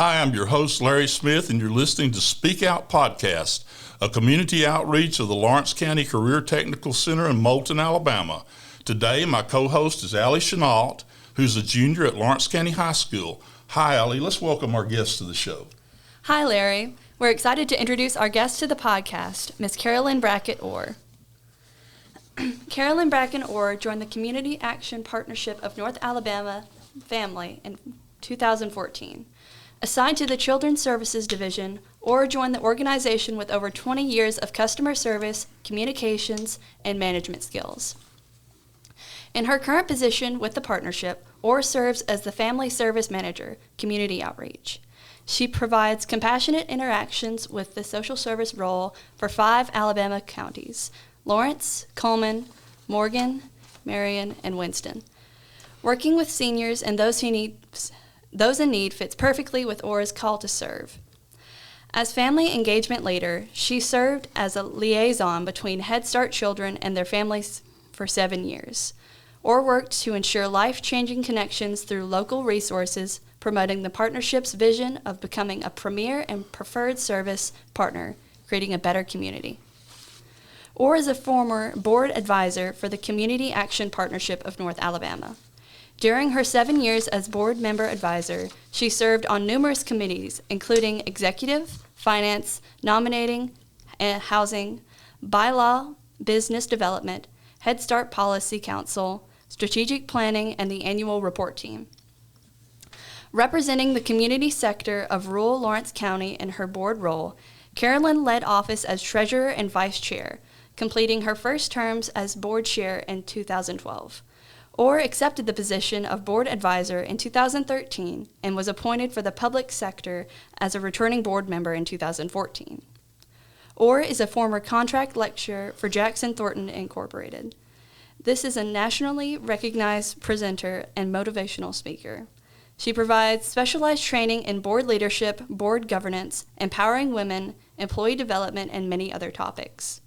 Hi, I'm your host, Larry Smith, and you're listening to Speak Out Podcast, a community outreach of the Lawrence County Career Technical Center in Moulton, Alabama. Today, my co-host is Alli Chenault, who's a junior at Lawrence County High School. Hi, Alli. Let's welcome our guest to the show. Hi, Larry. We're excited to introduce our guest to the podcast, Ms. Carolyn Brackin Orr. Carolyn Brackin Orr joined the Community Action Partnership of North Alabama Family in 2014. Assigned to the Children's Services Division, Orr joined the organization with over 20 years of customer service, communications, and management skills. In her current position with the partnership, Orr serves as the Family Service Manager, Community Outreach. She provides compassionate interactions with the social service role for 5 Alabama counties: Lawrence, Coleman, Morgan, Marion, and Winston. Working with seniors and those in need fits perfectly with Orr's call to serve. As family engagement leader, she served as a liaison between Head Start children and their families for 7 years. Orr worked to ensure life-changing connections through local resources, promoting the partnership's vision of becoming a premier and preferred service partner, creating a better community. Orr is a former board advisor for the Community Action Partnership of North Alabama. During her 7 years as board member advisor, she served on numerous committees, including executive, finance, nominating, housing, bylaw, business development, Head Start Policy Council, strategic planning, and the annual report team. Representing the community sector of rural Lawrence County in her board role, Carolyn led office as treasurer and vice chair, completing her first terms as board chair in 2012. Orr accepted the position of board advisor in 2013 and was appointed for the public sector as a returning board member in 2014. Orr is a former contract lecturer for Jackson Thornton Incorporated. This is a nationally recognized presenter and motivational speaker. She provides specialized training in board leadership, board governance, empowering women, employee development, and many other topics.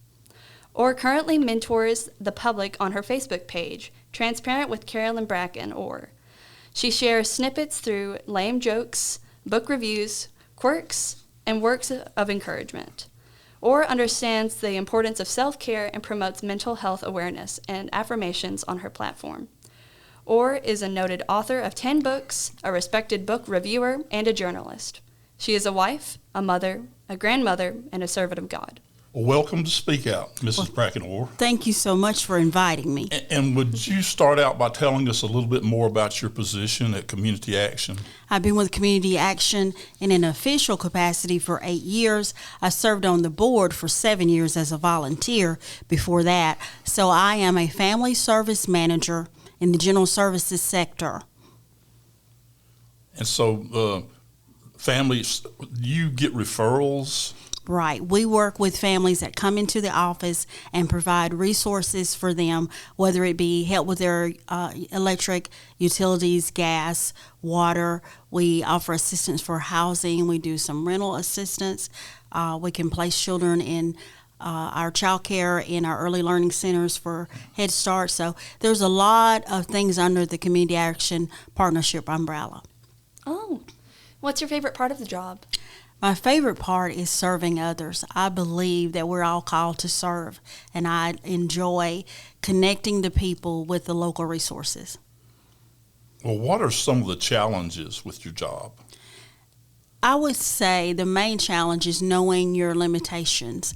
Orr currently mentors the public on her Facebook page, Transparent with Carolyn Brackin Orr. She shares snippets through lame jokes, book reviews, quirks, and works of encouragement. Orr understands the importance of self-care and promotes mental health awareness and affirmations on her platform. Orr is a noted author of 10 books, a respected book reviewer, and a journalist. She is a wife, a mother, a grandmother, and a servant of God. Well, welcome to Speak Out, Mrs. Brackin Orr. Thank you so much for inviting me. And would you start out by telling us a little bit more about your position at Community Action? I've been with Community Action in an official capacity for 8 years. I served on the board for 7 years as a volunteer before that. So I am a family service manager in the general services sector. And so families, you get referrals? Right. We work with families that come into the office and provide resources for them, whether it be help with their electric, utilities, gas, water. We offer assistance for housing. We do some rental assistance. We can place children in our child care in our early learning centers for Head Start. So there's a lot of things under the Community Action Partnership umbrella. Oh, what's your favorite part of the job? My favorite part is serving others. I believe that we're all called to serve, and I enjoy connecting the people with the local resources. Well, what are some of the challenges with your job? I would say the main challenge is knowing your limitations.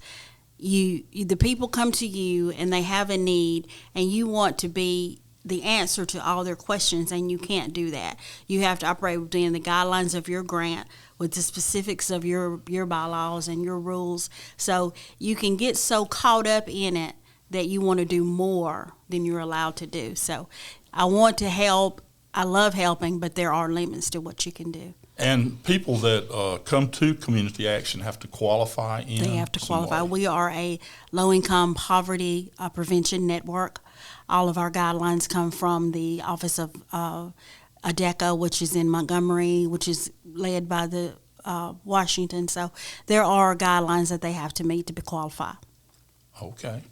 The people come to you and they have a need, and you want to be the answer to all their questions, and you can't do that. You have to operate within the guidelines of your grant, with the specifics of your bylaws and your rules. So you can get so caught up in it that you want to do more than you're allowed to do. So I want to help. I love helping, but there are limits to what you can do. And people that come to Community Action have to qualify in? They have to qualify. Way. We are a low-income poverty prevention network. All of our guidelines come from the Office of ADECA, which is in Montgomery, which is led by the Washington. So there are guidelines that they have to meet to qualify. Okay.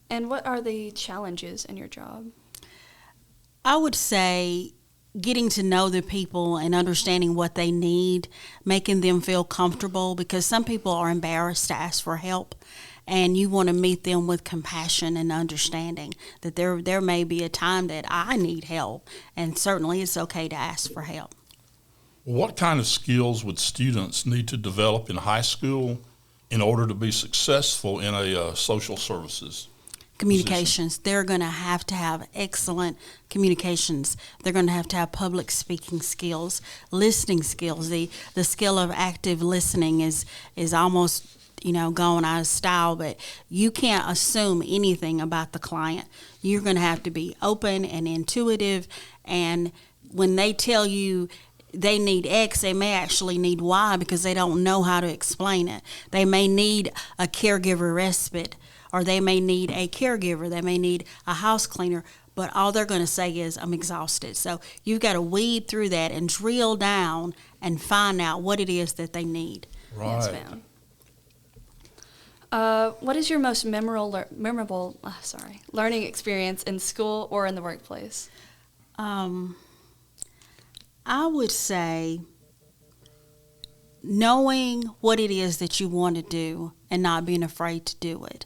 And what are the challenges in your job? I would say getting to know the people and understanding what they need, making them feel comfortable, because some people are embarrassed to ask for help, and you want to meet them with compassion and understanding that there may be a time that I need help, and certainly it's okay to ask for help. What kind of skills would students need to develop in high school in order to be successful in a social services Communications. position? They're going to have excellent communications. They're going to have public speaking skills, listening skills. The skill of active listening is almost going out of style, but you can't assume anything about the client. You're going to have to be open and intuitive, and when they tell you they need X, they may actually need Y because they don't know how to explain it. They may need a caregiver respite, or they may need a caregiver. They may need a house cleaner, but all they're going to say is, I'm exhausted. So you've got to weed through that and drill down and find out what it is that they need. Right. Yes, ma'am. What is your most memorable learning experience in school or in the workplace? I would say knowing what it is that you want to do and not being afraid to do it.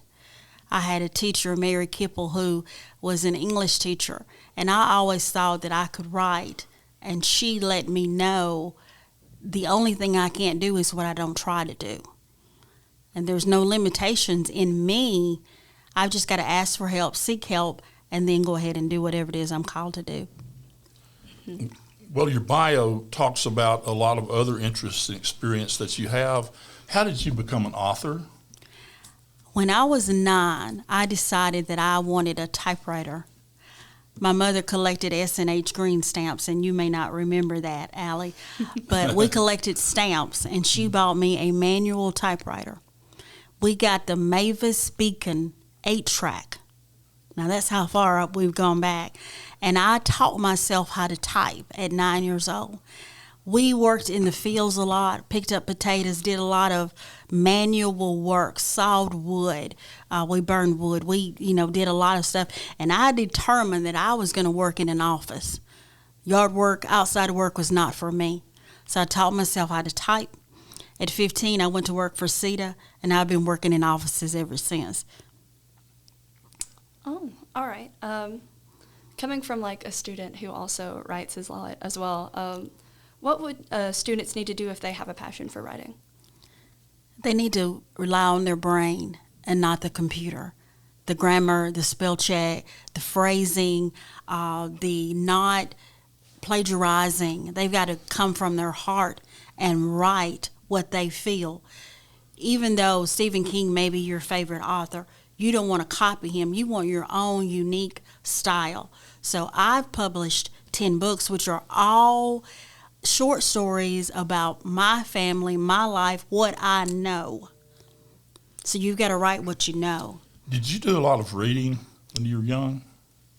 I had a teacher, Mary Kipple, who was an English teacher, and I always thought that I could write, and she let me know the only thing I can't do is what I don't try to do. And there's no limitations in me. I've just got to ask for help, seek help, and then go ahead and do whatever it is I'm called to do. Well, your bio talks about a lot of other interests and experience that you have. How did you become an author? When I was 9, I decided that I wanted a typewriter. My mother collected S&H green stamps, and you may not remember that, Allie, but we collected stamps, and she bought me a manual typewriter. We got the Mavis Beacon 8-track. Now, that's how far up we've gone back. And I taught myself how to type at 9 years old. We worked in the fields a lot, picked up potatoes, did a lot of manual work, sawed wood. We burned wood. We, did a lot of stuff. And I determined that I was going to work in an office. Yard work, outside work was not for me. So I taught myself how to type. At 15, I went to work for CETA, and I've been working in offices ever since. Oh, all right. Coming from a student who also writes as well, what would students need to do if they have a passion for writing? They need to rely on their brain and not the computer. The grammar, the spell check, the phrasing, the not plagiarizing. They've got to come from their heart and write what they feel. Even though Stephen King may be your favorite author, you don't want to copy him. You want your own unique style. So I've published 10 books, which are all short stories about my family, my life, what I know. So you've got to write what you know. Did you do a lot of reading when you were young?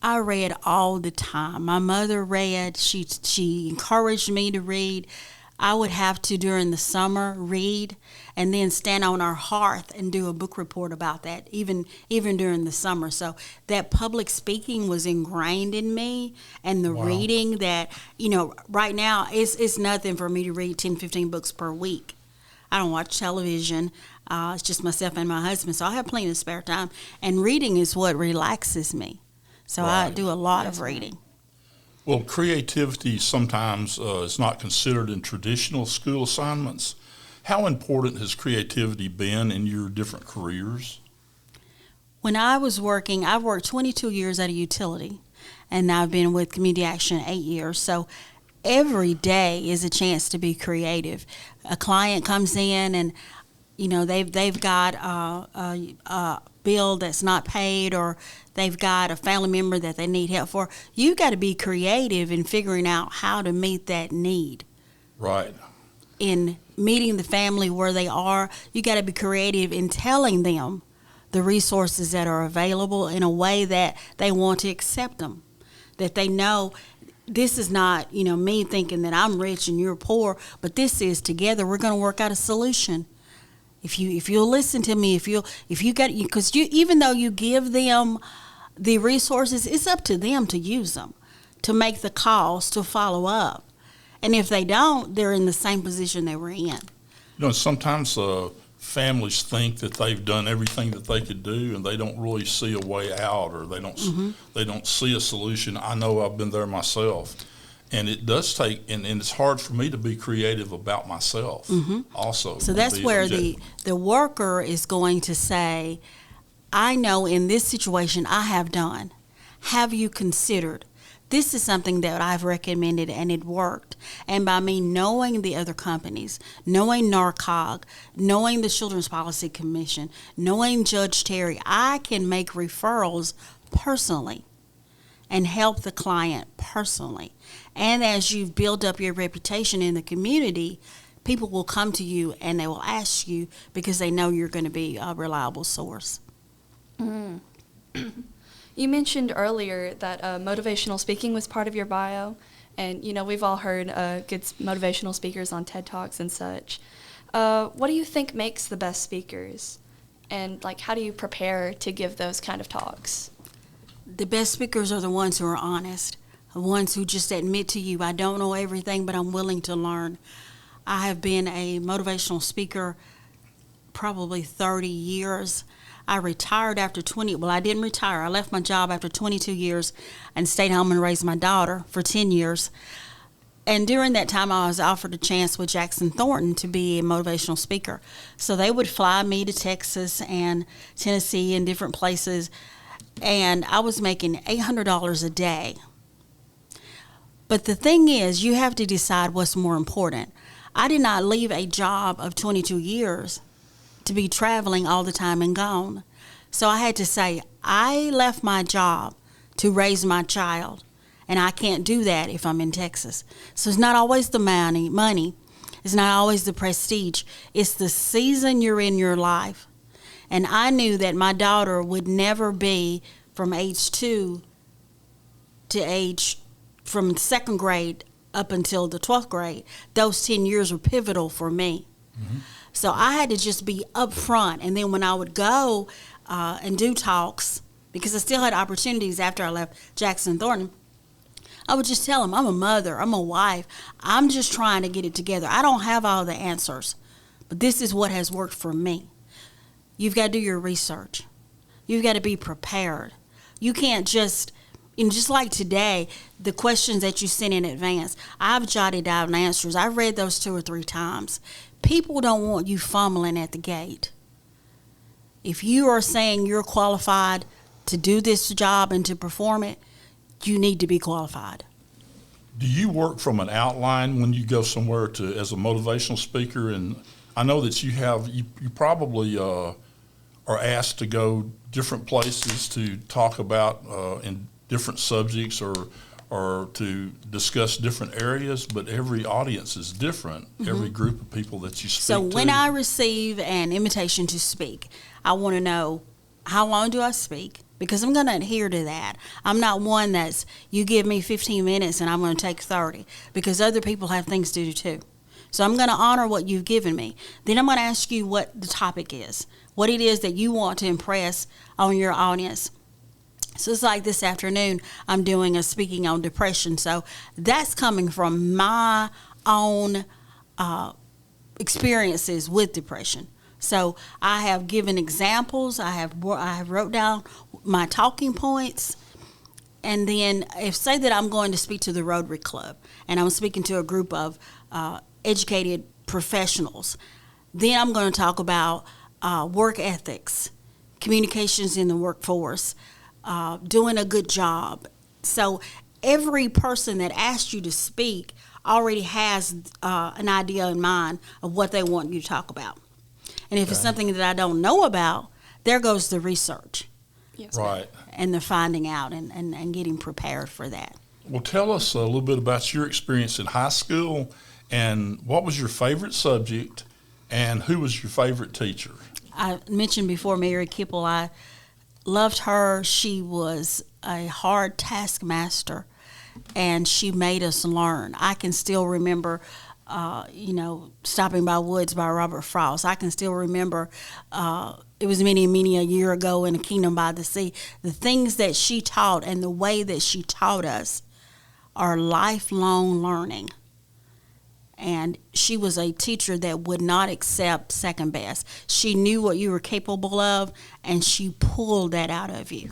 I read all the time. My mother read. She encouraged me to read. I would have to, during the summer, read and then stand on our hearth and do a book report about that, even during the summer. So that public speaking was ingrained in me, and the reading that, right now, it's nothing for me to read 10, 15 books per week. I don't watch television. It's just myself and my husband, so I have plenty of spare time. And reading is what relaxes me. So I do a lot of reading. Well, creativity sometimes is not considered in traditional school assignments. How important has creativity been in your different careers? When I was working, I've worked 22 years at a utility, and I've been with Community Action 8 years. So every day is a chance to be creative. A client comes in and, they've got a bill that's not paid, or they've got a family member that they need help for. You've got to be creative in figuring out how to meet that need. Right. In meeting the family where they are, you got to be creative in telling them the resources that are available in a way that they want to accept them, that they know this is not, me thinking that I'm rich and you're poor, but this is together we're going to work out a solution. If you'll listen to me, because even though you give them the resources, it's up to them to use them, to make the calls, to follow up. And if they don't, they're in the same position they were in. You know, sometimes families think that they've done everything that they could do, and they don't really see a way out, or they don't see a solution. I know I've been there myself, and it does take, and it's hard for me to be creative about myself also. So that's where the worker is going to say, I know in this situation I have done. Have you considered? This is something that I've recommended and it worked. And by me knowing the other companies, knowing NARCOG, knowing the Children's Policy Commission, knowing Judge Terry, I can make referrals personally and help the client personally. And as you build up your reputation in the community, people will come to you and they will ask you because they know you're going to be a reliable source. You mentioned earlier that motivational speaking was part of your bio, and you know we've all heard good motivational speakers on TED Talks and such. What do you think makes the best speakers, and like how do you prepare to give those kind of talks? The best speakers are the ones who are honest, the ones who just admit to you, I don't know everything, but I'm willing to learn. I have been a motivational speaker probably 30 years. I retired after 20. Well, I didn't retire. I left my job after 22 years and stayed home and raised my daughter for 10 years. And during that time, I was offered a chance with Jackson Thornton to be a motivational speaker. So they would fly me to Texas and Tennessee and different places. And I was making $800 a day. But the thing is, you have to decide what's more important. I did not leave a job of 22 years to be traveling all the time and gone. So I had to say, I left my job to raise my child, and I can't do that if I'm in Texas. So it's not always the money. It's not always the prestige. It's the season you're in your life. And I knew that my daughter would never be from age 2 to from 2nd grade up until the 12th grade. Those 10 years were pivotal for me. Mm-hmm. So I had to just be upfront. And then when I would go and do talks, because I still had opportunities after I left Jackson Thornton, I would just tell them, I'm a mother, I'm a wife, I'm just trying to get it together. I don't have all the answers, but this is what has worked for me. You've got to do your research. You've got to be prepared. You can't just like today, the questions that you sent in advance, I've jotted down answers. I've read those 2 or 3 times. People don't want you fumbling at the gate. If you are saying you're qualified to do this job and to perform it, you need to be qualified. Do you work from an outline when you go somewhere as a motivational speaker? And I know that you probably are asked to go different places to talk about in different subjects or to discuss different areas, but every audience is different, every group of people that you speak to. So when I receive an invitation to speak, I want to know, how long do I speak? Because I'm going to adhere to that. I'm not one that's, you give me 15 minutes and I'm going to take 30, because other people have things to do too. So I'm going to honor what you've given me. Then I'm going to ask you what the topic is, what it is that you want to impress on your audience. So it's like this afternoon, I'm doing a speaking on depression. So that's coming from my own experiences with depression. So I have given examples. I have wrote down my talking points. And then say that I'm going to speak to the Rotary Club and I'm speaking to a group of educated professionals. Then I'm going to talk about work ethics, communications in the workforce, doing a good job. So every person that asked you to speak already has an idea in mind of what they want you to talk about. And if it's something that I don't know about, there goes the research. Yes. Right. And the finding out and getting prepared for that. Well, tell us a little bit about your experience in high school, and what was your favorite subject, and who was your favorite teacher? I mentioned before Mary Kipple. I loved her. She was a hard taskmaster, and she made us learn. I can still remember, Stopping by Woods by Robert Frost. I can still remember, it was many a year ago in A Kingdom by the Sea. The things that she taught and the way that she taught us, are lifelong learning. And she was a teacher that would not accept second best. She knew what you were capable of, and she pulled that out of you.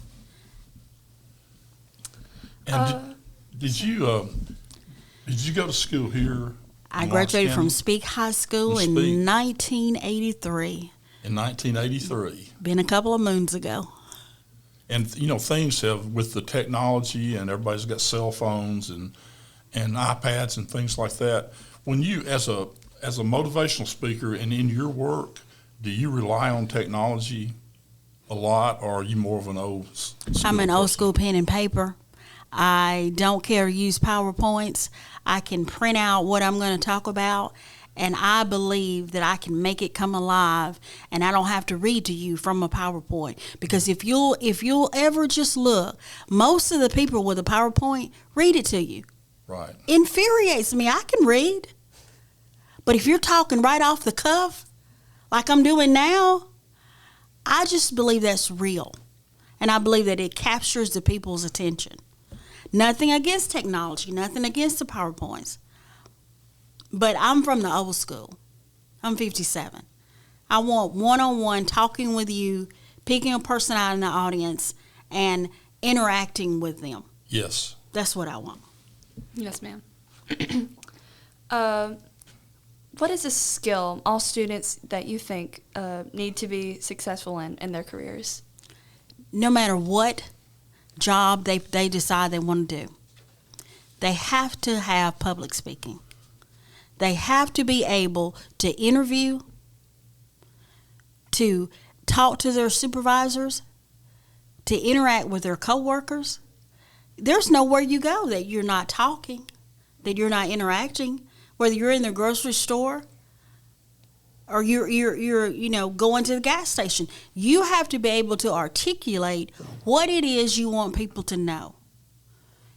And did you go to school here? I in graduated Lawrence from County? Speak High School From in Speak. 1983. In 1983. Been a couple of moons ago. And things have, with the technology, and everybody's got cell phones and iPads and things like that. When you, as a motivational speaker and in your work, do you rely on technology a lot, or are you more of an old school I'm an old person? school pen and paper. I don't care to use PowerPoints. I can print out what I'm going to talk about, and I believe that I can make it come alive, and I don't have to read to you from a PowerPoint. Because if you'll ever just look, most of the people with a PowerPoint read it to you. Right. Infuriates me. I can read. But if you're talking right off the cuff, like I'm doing now, I just believe that's real. And I believe that it captures the people's attention. Nothing against technology, nothing against the PowerPoints. But I'm from the old school. I'm 57. I want one-on-one talking with you, picking a person out in the audience, and interacting with them. Yes. That's what I want. Yes, ma'am. What is a skill all students that you think need to be successful in their careers? No matter what job they decide they want to do, they have to have public speaking. They have to be able to interview, to talk to their supervisors, to interact with their coworkers. There's nowhere you go that you're not talking, that you're not interacting, whether you're in the grocery store or you're going to the gas station. You have to be able to articulate what it is you want people to know.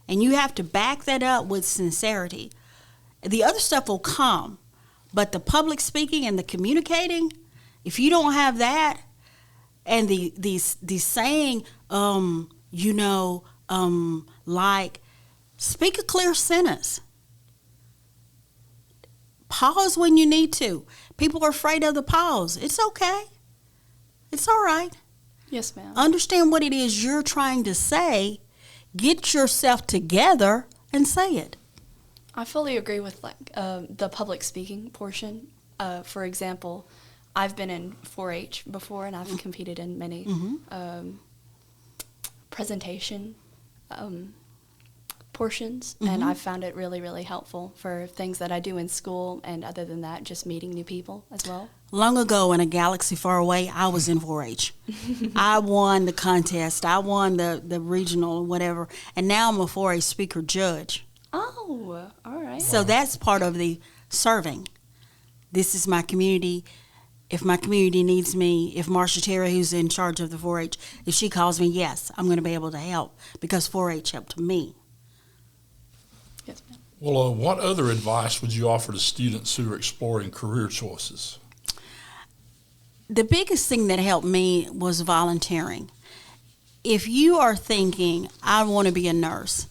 And you have to back that up with sincerity. The other stuff will come, but the public speaking and the communicating, if you don't have that, and the saying, like, speak a clear sentence. Pause when you need to. People are afraid of the pause. It's okay. It's all right. Yes, ma'am. Understand what it is you're trying to say. Get yourself together and say it. I fully agree with the public speaking portion. For example, I've been in 4-H before, and I've competed in many presentation portions, and I've found it really, really helpful for things that I do in school, and other than that, just meeting new people as well. Long ago, in a galaxy far away, I was in 4-H. I won the contest. I won the regional, whatever, and now I'm a 4-H speaker judge. Oh, all right. So that's part of the serving. This is my community. If my community needs me, if Marcia Terry, who's in charge of the 4-H, if she calls me, yes, I'm going to be able to help because 4-H helped me. Yes, ma'am. Well, what other advice would you offer to students who are exploring career choices? The biggest thing that helped me was volunteering. If you are thinking, I want to be a nurse,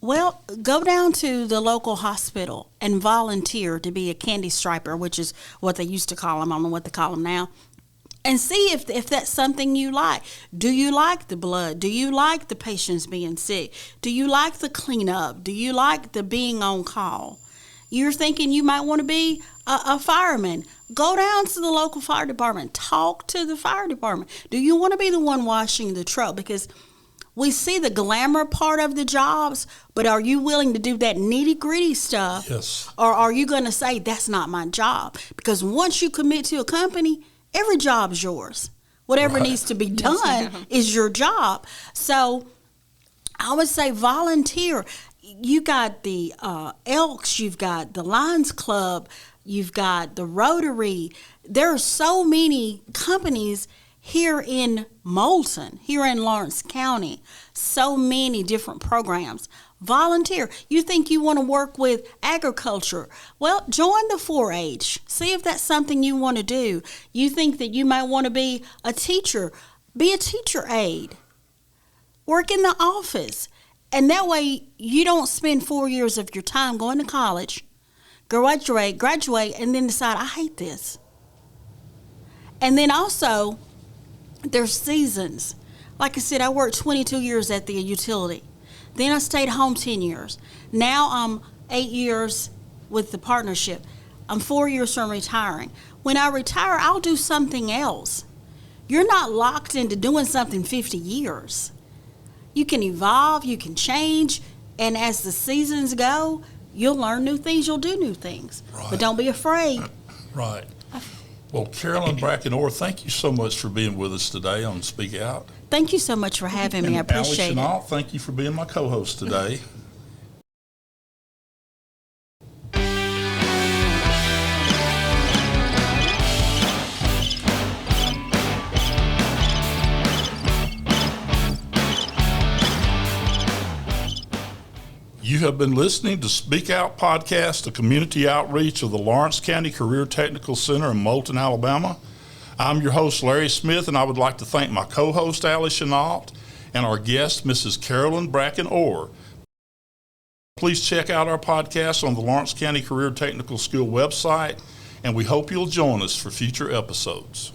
well, go down to the local hospital and volunteer to be a candy striper, which is what they used to call them. I don't know what they call them now. And see if that's something you like. Do you like the blood? Do you like the patients being sick? Do you like the cleanup? Do you like the being on call? You're thinking you might want to be a fireman. Go down to the local fire department. Talk to the fire department. Do you want to be the one washing the truck? Because we see the glamour part of the jobs, but are you willing to do that nitty-gritty stuff? Yes. Or are you going to say, that's not my job? Because once you commit to a company, every job is yours. Whatever Right. needs to be Yes, done ma'am. is your job. So I would say volunteer. You got the Elks, you've got the Lions Club, you've got the Rotary. There are so many companies here in Moulton, here in Lawrence County, so many different programs. Volunteer. You think you want to work with agriculture? Well, join the 4-H. See if that's something you want to do. You think that you might want to be a teacher? Be a teacher aide. Work in the office. And that way you don't spend 4 years of your time going to college, graduate, and then decide, I hate this. And then also, there's seasons. Like I said, I worked 22 years at the utility. Then I stayed home 10 years. Now I'm 8 years with the partnership. I'm 4 years from retiring. When I retire, I'll do something else. You're not locked into doing something 50 years. You can evolve, you can change, and as the seasons go, you'll learn new things, you'll do new things. Right. But don't be afraid. Right. Well, Carolyn Brackin Orr, thank you so much for being with us today on Speak Out. Thank you so much for having me. I appreciate Alli it. Chenault, thank you for being my co-host today. You have been listening to Speak Out Podcast, a community outreach of the Lawrence County Career Technical Center in Moulton, Alabama. I'm your host, Larry Smith, and I would like to thank my co-host, Alli Chenault, and our guest, Mrs. Carolyn Brackin Orr. Please check out our podcast on the Lawrence County Career Technical School website, and we hope you'll join us for future episodes.